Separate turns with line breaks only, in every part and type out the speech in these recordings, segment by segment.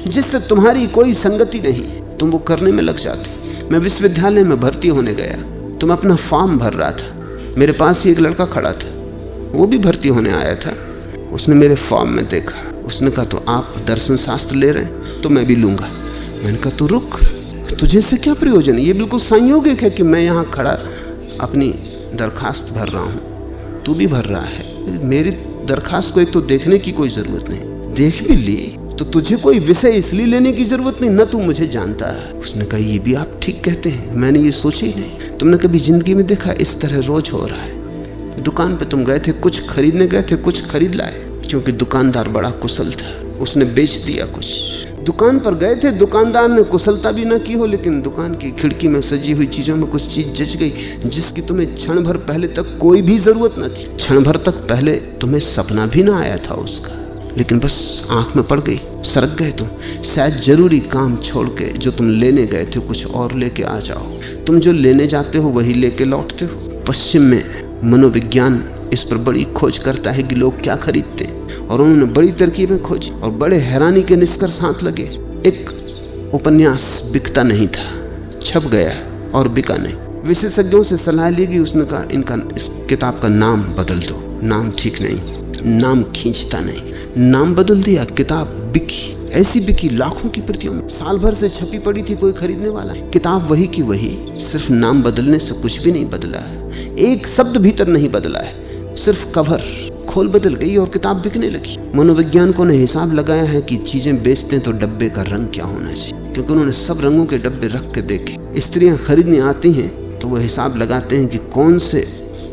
जिससे तुम्हारी कोई संगति नहीं, तुम वो करने में लग जाते। मैं विश्वविद्यालय में भर्ती होने गया, तुम अपना फॉर्म भर रहा था, मेरे पास ही एक लड़का खड़ा था, वो भी भर्ती होने आया था। उसने मेरे फॉर्म में देखा, उसने कहा तो आप दर्शन शास्त्र ले रहे हैं तो मैं भी लूंगा। मैंने कहा तो रुक, तुझे से क्या प्रयोजन है? ये बिल्कुल संयोगिक है कि मैं यहाँ खड़ा अपनी दरखास्त भर रहा हूँ, तू भी भर रहा है। मेरी दरखास्त को एक तो देखने की कोई जरूरत नहीं, देख भी ली तो तुझे कोई विषय इसलिए लेने की जरूरत नहीं, न तू मुझे जानता है। उसने कहा ये भी आप ठीक कहते हैं, मैंने ये सोचा ही नहीं। तुमने कभी जिंदगी में देखा इस तरह रोज हो रहा है। दुकान पे तुम गए थे, कुछ खरीदने गए थे, कुछ खरीद लाए, क्योंकि दुकानदार बड़ा कुशल था, उसने बेच दिया कुछ। दुकान पर गए थे, दुकानदार ने कुशलता भी न की हो, लेकिन दुकान की खिड़की में सजी हुई चीजों में कुछ चीज जच गई जिसकी तुम्हें क्षण भर पहले तक कोई भी जरूरत न थी। क्षण भर तक पहले तुम्हें सपना भी ना आया था उसका, लेकिन बस आंख में पड़ गई, सरक गए तुम। शायद जरूरी काम छोड़ के जो तुम लेने गए थे कुछ और लेके आ जाओ। तुम जो लेने जाते हो वही लेके लौटते हो। पश्चिम में मनोविज्ञान इस पर बड़ी खोज करता है कि लोग क्या खरीदते, और उन्होंने बड़ी तरकीबें खोजी और बड़े हैरानी के निष्कर्ष हाथ लगे। एक उपन्यास बिकता नहीं था, छप गया और बिका नहीं। विशेषज्ञों से सलाह ली गई, उसने कहा इनका इस किताब का नाम बदल दो, नाम ठीक नहीं, नाम खींचता नहीं। नाम बदल दिया, किताब बिकी, ऐसी बिकी लाखों की प्रतियों में, साल भर से छपी पड़ी थी, कोई खरीदने वाला है। किताब वही की वही, सिर्फ नाम बदलने से कुछ भी नहीं बदला है, एक शब्द भीतर नहीं बदला है, सिर्फ कवर खोल बदल गई और किताब बिकने लगी। मनोवैज्ञानिकों ने हिसाब लगाया है कि चीजें बेचते तो डब्बे का रंग क्या होना चाहिए, क्योंकि उन्होंने सब रंगों के डब्बे रख के देखे। स्त्रियां खरीदने आती हैं तो वो हिसाब लगाते हैं कि कौन से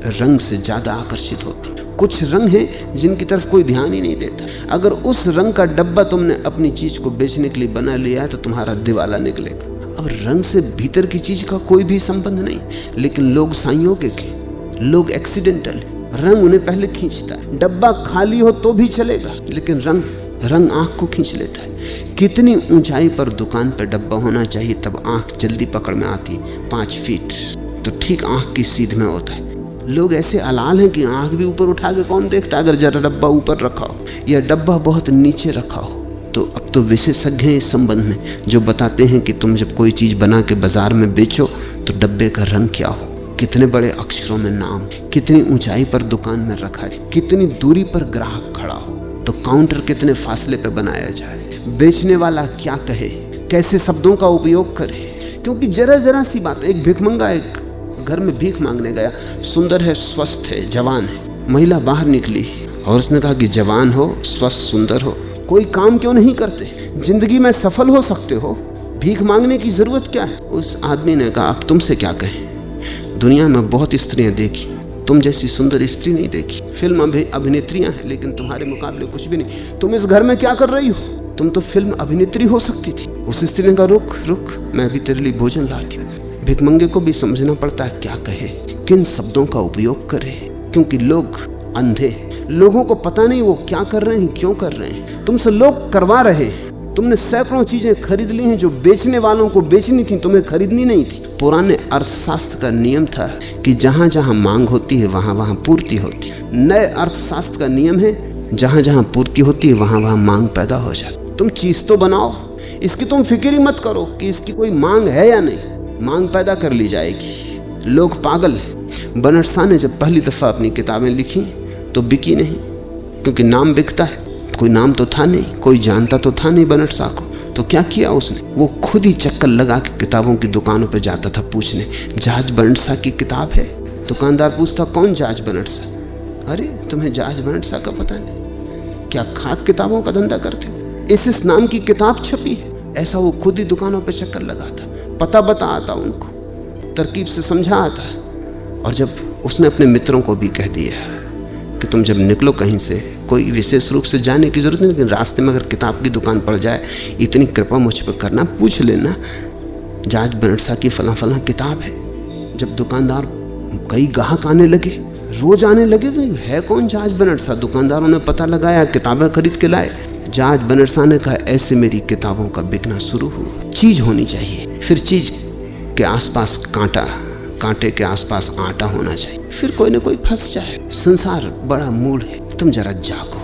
रंग से ज्यादा आकर्षित होती। कुछ रंग हैं जिनकी तरफ कोई ध्यान ही नहीं देता। अगर उस रंग का डब्बा तुमने अपनी चीज को बेचने के लिए बना लिया है तो तुम्हारा दिवाला निकलेगा। अब रंग से भीतर की चीज का कोई भी संबंध नहीं, लेकिन लोग संयोगिक हैं, लोग एक्सीडेंटल हैं। रंग उन्हें पहले खींचता है। डब्बा खाली हो तो भी चलेगा, लेकिन रंग आंख को खींच लेता है। कितनी ऊंचाई पर दुकान पर डब्बा होना चाहिए तब आंख जल्दी पकड़ में आती? 5 फीट, तो ठीक आंख की सीध में होता है। लोग ऐसे अलाल हैं कि आंख भी ऊपर उठा के कौन देखता? अगर जरा डब्बा ऊपर रखा हो या डब्बा बहुत नीचे रखा हो। तो अब तो विशेषज्ञ हैं इस संबंध में, जो बताते हैं कि तुम जब कोई चीज बना के बाजार में बेचो तो डब्बे का रंग क्या हो, कितने बड़े अक्षरों में नाम, कितनी ऊंचाई पर दुकान में रखा है, कितनी दूरी पर ग्राहक खड़ा हो, तो काउंटर कितने फासले पे बनाया जाए, बेचने वाला क्या कहे, कैसे शब्दों का उपयोग करे। क्योंकि जरा जरा सी बात, एक भिखमंगा एक घर में भीख मांगने गया, सुंदर है, स्वस्थ है, जवान है। महिला बाहर निकली और उसने कहा कि जवान हो, स्वस्थ, सुंदर हो, कोई काम क्यों नहीं करते? जिंदगी में सफल हो सकते हो, भीख मांगने की जरूरत क्या है? उस आदमी ने कहा अब तुमसे क्या कहें, दुनिया में बहुत स्त्रियां देखी, तुम जैसी सुंदर स्त्री नहीं देखी। फिल्म अभिनेत्रियां हैं लेकिन तुम्हारे मुकाबले कुछ भी नहीं। तुम इस घर में क्या कर रही हो? तुम तो फिल्म अभिनेत्री हो सकती थी। उस स्त्री ने कहा रुक रुक, मैं अभी तेरे लिए भोजन लाती हूँ। भिखमंगे को भी समझना पड़ता है क्या कहे, किन शब्दों का उपयोग करे, क्योंकि लोग अंधे, लोगों को पता नहीं वो क्या कर रहे हैं, क्यों कर रहे हैं। तुमसे लोग करवा रहे हैं। तुमने सैकड़ों चीजें खरीद ली हैं जो बेचने वालों को बेचनी थी, तुम्हें खरीदनी नहीं थी। पुराने अर्थशास्त्र का नियम था कि जहां जहां मांग होती है वहां वहां पूर्ति होती है। नए अर्थशास्त्र का नियम है जहां जहां पूर्ति होती है वहां वहां मांग पैदा हो जाती। तुम चीज तो बनाओ, इसकी तुम फिक्र ही मत करो कि इसकी कोई मांग है या नहीं, मांग पैदा कर ली जाएगी। लोग पागल हैं। बनट शाह ने जब पहली दफा अपनी किताबें लिखी तो बिकी नहीं, क्योंकि नाम बिकता है। कोई नाम तो था नहीं, कोई जानता तो था नहीं बनट शाह को। तो क्या किया उसने? वो खुद ही चक्कर लगा के किताबों की दुकानों पे जाता था पूछने, जहाज बनट शाह की किताब है? दुकानदार पूछता कौन जहाज बनट शाह? अरे तुम्हें जहाज बनट शाह का पता नहीं? क्या खाक किताबों का धंधा करते हो? इस नाम की किताब छपी है। ऐसा वो खुद ही दुकानों पे चक्कर लगाता, पता बता आता उनको, तरकीब से समझा आता। और जब उसने अपने मित्रों को भी कह दिया कि तुम जब निकलो कहीं से, कोई विशेष रूप से जाने की जरूरत नहीं, लेकिन रास्ते में अगर किताब की दुकान पड़ जाए, इतनी कृपा मुझ पर करना, पूछ लेना जहाज बनट शाह की फला फला किताब है। जब दुकानदार, कई ग्राहक आने लगे, रोज आने लगे, भाई है कौन जहाज बनट शाह? दुकानदारों ने पता लगाया, किताबें खरीद के लाए। जहाज बनट शाह ने कहा ऐसे मेरी किताबों का बिकना शुरू हुआ। चीज होनी चाहिए, फिर चीज के आसपास कांटा, कांटे के आसपास आटा होना चाहिए, फिर कोई ना कोई फंस जाए। संसार बड़ा मूढ़ है, तुम जरा जागो।